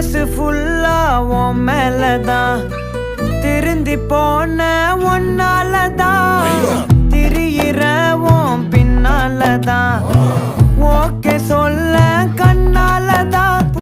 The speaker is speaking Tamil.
மனசு ஃபுல்லா உன் மேலதான் திருந்தி போன ஒன்னாலதான் திரியிற உன் பின்னாலதான் ஓகே சொல்ல கண்ணால